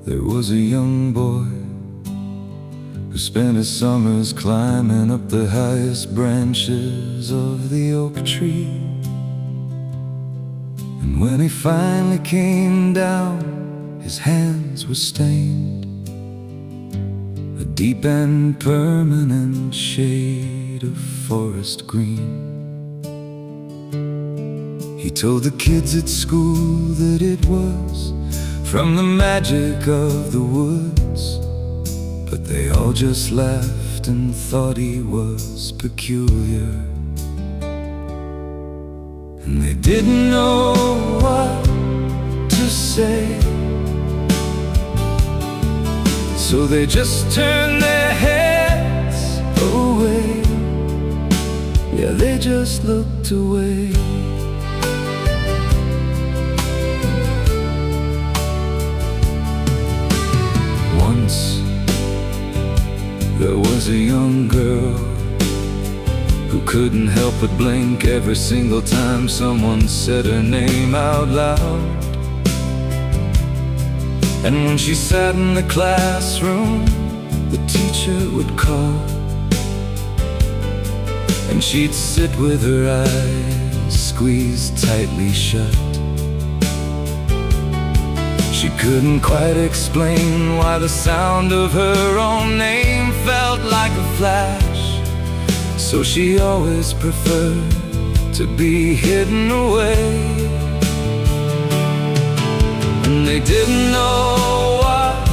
There was a young boy who spent his summers climbing up the highest branches of the oak tree. And when he finally came down, his hands were stained a deep and permanent shade of forest green. He told the kids at school that it was from the magic of the woods, but they all just laughed and thought he was peculiar. And they didn't know what to say, so they just turned their heads away. Yeah, they just looked away. Once there was a young girl who couldn't help but blink every single time someone said her name out loud. And when she sat in the classroom, the teacher would call, and she'd sit with her eyes squeezed tightly shut. She couldn't quite explain why the sound of her own name felt like a flash, so she always preferred to be hidden away. And they didn't know what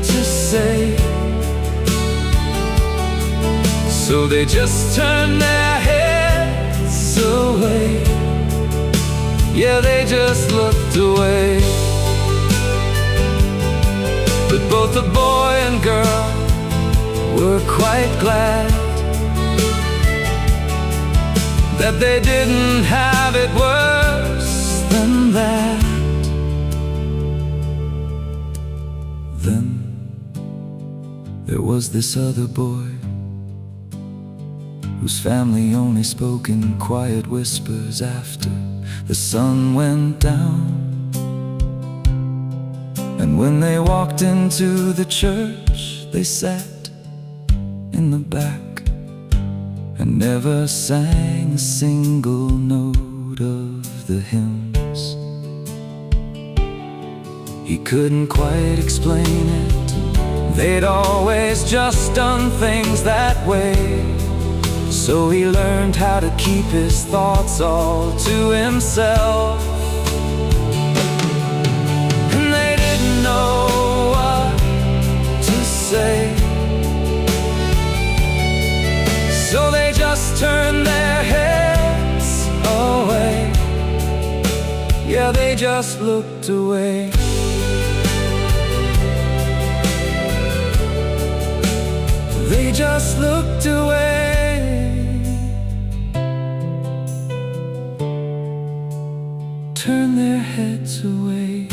to say, so they just turned their heads away. Yeah, they just looked away. But both the boy and girl were quite glad that they didn't have it worse than that. Then there was this other boy whose family only spoke in quiet whispers after the sun went down. And when they walked into the church, they sat in the back and never sang a single note of the hymns. He couldn't quite explain it, they'd always just done things that way. So he learned how to keep his thoughts all to himself. Know what to say, so they just turned their heads away. Yeah, they just looked away. They just looked away. Turn their heads away.